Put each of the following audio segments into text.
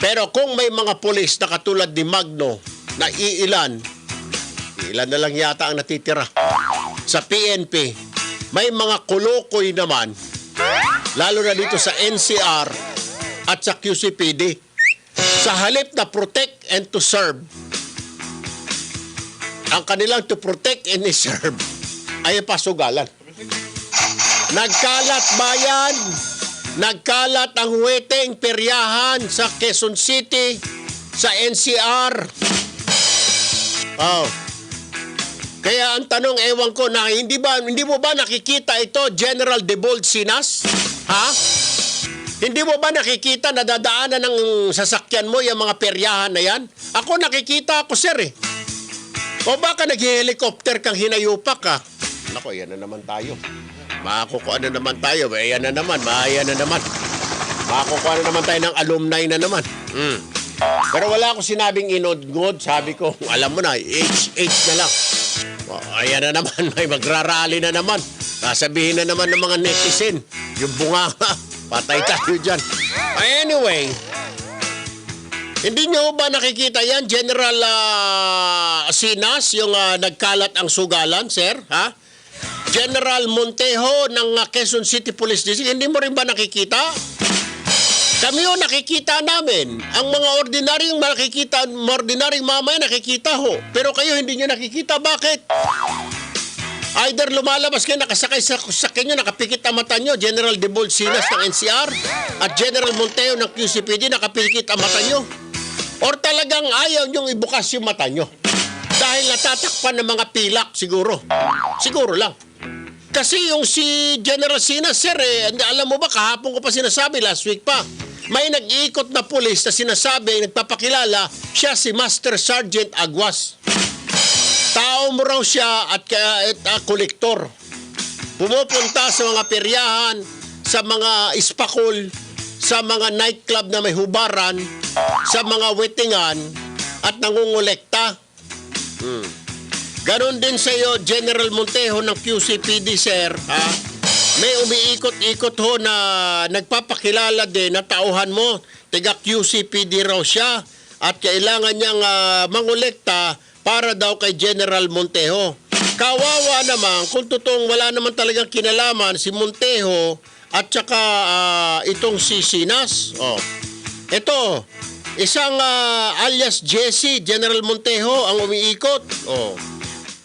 Pero kung may mga pulis na katulad ni Magno na ilan na lang yata ang natitira sa PNP, may mga kulukoy naman, lalo na dito sa NCR at sa QCPD. Sa halip na protect and to serve, ang kanilang to protect and serve ay pasugalan. Nagkalat bayan, nagkalat ang weteng peryahan sa Quezon City, sa NCR. Oh. Kaya ang tanong, ewan ko, na hindi mo ba nakikita ito, General Debold Sinas? Ha? Hindi mo ba nakikita na dadaanan ng sasakyan mo yung mga peryahan na yan? Ako nakikita ako, sir, eh. O baka nag-helicopter kang hinayupak, ha? Nako, yan na naman tayo. Makakukuha na naman tayo. Ayan na naman, maayan na naman. Makakukuha na naman tayo ng alumni na naman. Pero wala akong sinabing inod-ngod. Sabi ko, alam mo na, H na lang. Oh, ayan na naman, may magrarally na naman. Sasabihin na naman ng mga netizen, yung bunganga, patay tayo dyan. Anyway, hindi nyo ba nakikita yan, General Sinas, yung nagkalat ang sugalan, sir? Ha? General Montejo ng Quezon City Police District, hindi mo rin ba nakikita? Kami o nakikita namin. Ang mga ordinaryong mamaya nakikita ho. Pero kayo hindi nyo nakikita. Bakit? Either lumalabas kayo, nakasakay sa sakyan nyo, nakapikit ang mata nyo, General Debold Sinas ng NCR at General Monteo ng QCPD, nakapikit ang mata nyo. Or talagang ayaw nyong ibukas yung mata nyo. Dahil natatakpan ng mga pilak, siguro. Siguro lang. Kasi yung si General Sinas, sir, alam mo ba, kahapon ko pa sinasabi, last week pa, may nag-iikot na pulis na sinasabi, nagpapakilala, siya si Master Sergeant Aguas. Tao mo raw siya at kolektor. Pumupunta sa mga peryahan, sa mga ispakol, sa mga nightclub na may hubaran, sa mga wetingan, at nangungulekta. Ganon din sa iyo, General Montejo ng QCPD, sir. Ha? May umiikot-ikot ho na nagpapakilala din na tauhan mo. Tiga QCPD raw siya at kailangan niyang mangolekta para daw kay General Montejo. Kawawa naman kung totoong wala naman talagang kinalaman si Montejo at saka itong si Sinas. Oh. Ito, isang alias Jesse, General Montejo ang umiikot. Oh.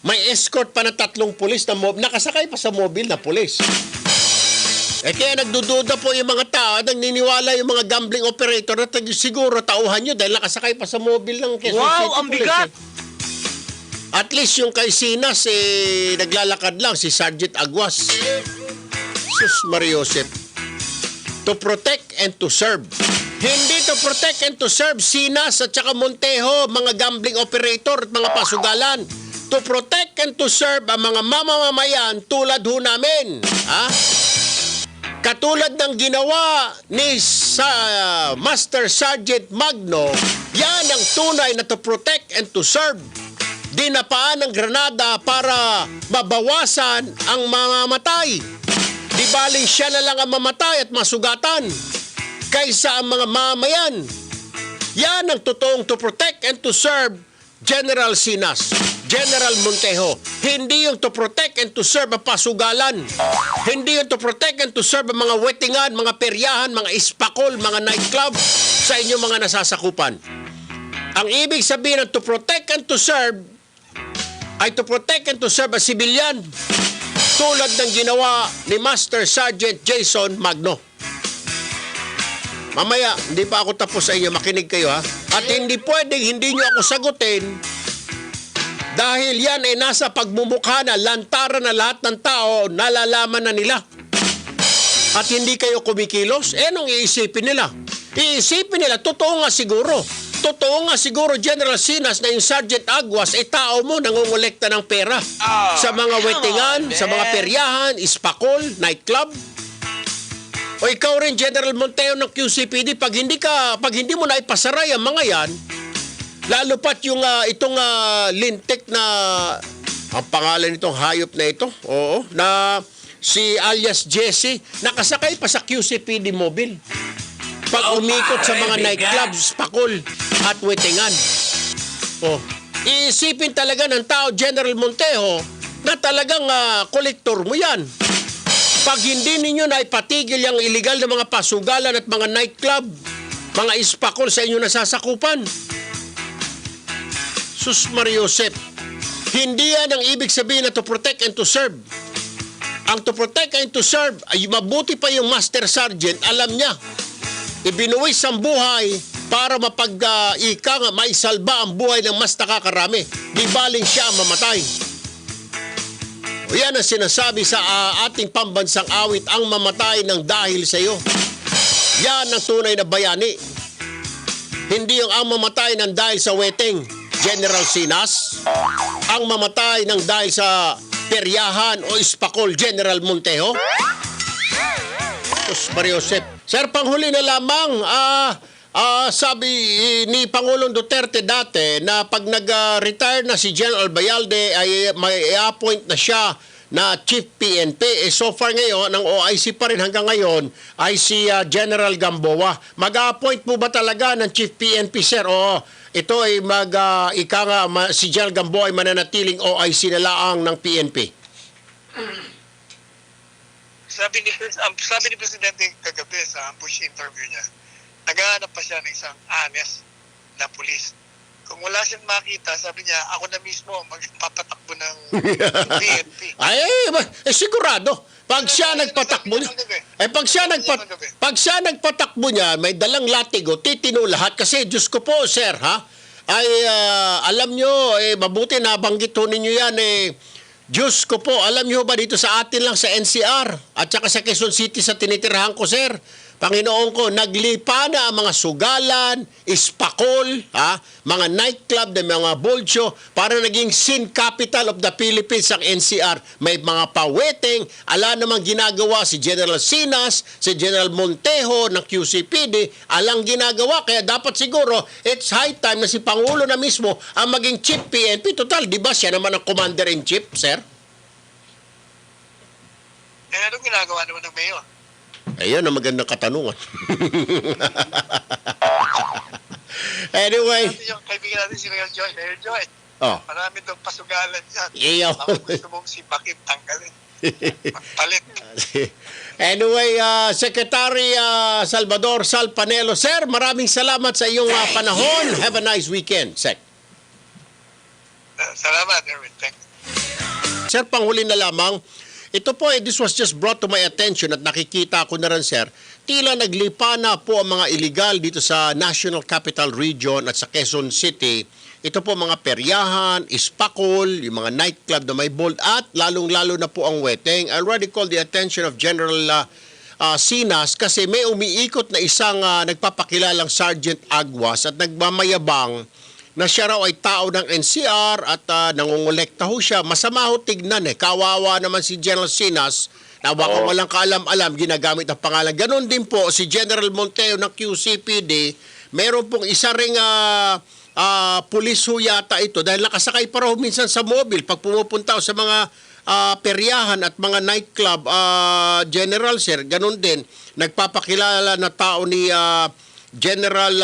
May escort pa na 3 pulis na nakasakay pa sa mobile na pulis. Kaya nagdududa po yung mga tao, naniniwala yung mga gambling operator na siguro tauhan nyo dahil nakasakay pa sa mobile ng Quezon City ang bigat! At least yung kay Sinas, naglalakad lang, si Sergeant Aguas. Sus Mariosep. To protect and to serve. Hindi to protect and to serve Sinas at saka Montejo, mga gambling operator at mga pasugalan. To protect and to serve ang mga mamamayan tulad ho namin. Ha? Katulad ng ginawa ni Master Sergeant Magno, yan ang tunay na to protect and to serve. Dinapaan ng granada para mabawasan ang mamamatay. Di baling siya na lang ang mamatay at masugatan kaysa ang mga mamayan. Yan ang totoong to protect and to serve, General Sinas, General Montejo. Hindi yung to protect and to serve ang pasugalan. Hindi yung to protect and to serve ang mga wetingan, mga peryahan, mga ispakol, mga nightclub sa inyong mga nasasakupan. Ang ibig sabihin ng to protect and to serve ay to protect and to serve ang sibilyan tulad ng ginawa ni Master Sergeant Jason Magno. Mamaya, hindi pa ako tapos sa inyo. Makinig kayo, ha? At hindi pwedeng hindi nyo ako sagutin dahil yan ay nasa pagmumukha na lantaran na lahat ng tao, nalalaman na nila. At hindi kayo kumikilos, anong iisipin nila? Iisipin nila, totoo nga siguro. Totoo nga siguro, General Sinas, na yung Sergeant Aguas ay tao mo nangungulekta ng pera sa mga wetingan, sa mga peryahan, ispakol, nightclub. O ikaw rin, General Monteo ng QCPD, pag hindi mo na ipasaray ang mga yan, lalo pat yung itong lintik na, ang pangalan nitong hayop na ito, oo, na si alias Jesse, nakasakay pa sa QCPD mobile. pag umikot sa mga nightclubs, pakol at wetingan. Oh, iisipin talaga ng tao, General Montejo, na talagang kolektor mo yan. Pag hindi ninyo na ipatigil yung illegal na mga pasugalan at mga nightclub, mga ispakol sa inyo nasasakupan. Sus Mariosep, hindi yan ang ibig sabihin na to protect and to serve. Ang to protect and to serve, ay mabuti pa yung Master Sergeant, alam niya. Ibinuwis ang buhay para maisalba ang buhay ng mas nakakarami. Di baling siya ang mamatay. O yan ang sinasabi sa ating pambansang awit, ang mamatay ng dahil sa iyo. Yan ang tunay na bayani. Hindi yung ang mamatay ng dahil sa weteng, General Sinas. Ang mamatay ng dahil sa peryahan o ispakol, General Montejo. Sus Mariosep. Sir, panghuli na lamang, sabi ni Pangulong Duterte dati na pag nag-retire na si General Albayalde ay may appoint na siya na Chief PNP. So far ngayon, ang OIC pa rin hanggang ngayon ay si General Gamboa. Mag-appoint po ba talaga ng Chief PNP, sir? O ito ay si General Gamboa ay mananatiling OIC na laang ng PNP? Sabi ni Presidente kagabi sa ambush interview niya, naghahanap pa siya ng isang honest na pulis. Kung wala siyang makita, sabi niya, ako na mismo magpapatakbo ng PNP. Sigurado. Pag siya nagpatakbo niya, pag siya nagpatakbo niya, may dalang latigo, titino lahat. Kasi, Diyos ko po, sir, ha? Alam nyo, mabuti nabanggit ho ninyo yan, Diyos ko po, alam nyo ba dito sa atin lang sa NCR at saka sa Quezon City sa tinitirahan ko, sir, Panginoon ko, naglipa na ang mga sugalan, ispakol, mga nightclub, mga bolsyo, para naging sin capital of the Philippines ang NCR. May mga paweteng, ala namang ginagawa si General Sinas, si General Montejo ng QCPD, alang ginagawa. Kaya dapat siguro, it's high time na si Pangulo na mismo ang maging Chief PNP. Total, di ba siya naman ang Commander-in-Chief, sir? Anong ginagawa naman ng Mayor? Ayun ang magandang katanungan. Anyway. Yung kaibigan natin si Mayor Joy. Mayor Joy, marami itong pasugalan yan. Iyo. Ako gusto mong si Bakit tanggalin. Magpalit. Anyway, Secretary Salvador Sal Panelo. Sir, maraming salamat sa iyong panahon. Have a nice weekend, Sec. Salamat, Erwin. Thank you. Sir, panghuli na lamang. Ito po, this was just brought to my attention at nakikita ko na rin, sir, tila naglipa na po ang mga illegal dito sa National Capital Region at sa Quezon City. Ito po mga peryahan, ispakol, yung mga nightclub na may bold at lalong-lalo na po ang weteng. I already called the attention of General Sinas kasi may umiikot na isang nagpapakilalang Sergeant Aguas at nagmamayabang na siya raw ay tao ng NCR at nangongolekta ho siya. Masama ho tignan Kawawa naman si General Sinas na baka walang kaalam-alam, ginagamit ang pangalan. Ganon din po si General Montejo ng QCPD. Meron pong isa ring pulis ho yata ito dahil nakasakay pa raw minsan sa mobile pag pumupunta sa mga peryahan at mga nightclub. General, sir, ganon din. Nagpapakilala na tao ni General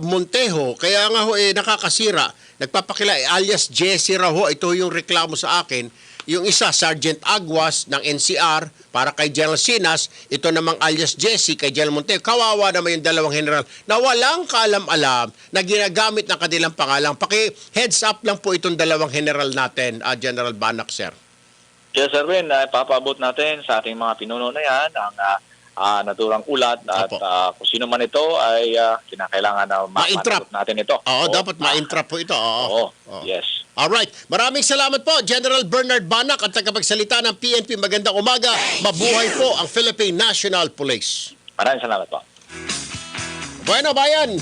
Montejo, kaya nga ho nakakasira. Nagpapakila alias Jesse raw ho, ito yung reklamo sa akin. Yung isa Sergeant Aguas ng NCR para kay General Sinas, ito namang alias Jesse kay General Montejo. Kawawa naman yung dalawang general na walang kaalam-alam na ginagamit ng kanilang pangalang. Heads up lang po itong dalawang general natin, General Banak, sir. Yes, sir, Win, papaabot natin sa ating mga pinuno na yan ang naturang ulat at kung sino man ito ay kinakailangan na ma-intrap natin ito. Dapat ma-intrap po ito. Yes. Alright. Maraming salamat po, General Bernard Banak at tagapagsalita ng PNP. Magandang umaga. Mabuhay po ang Philippine National Police. Maraming salamat po. Bueno, bayan.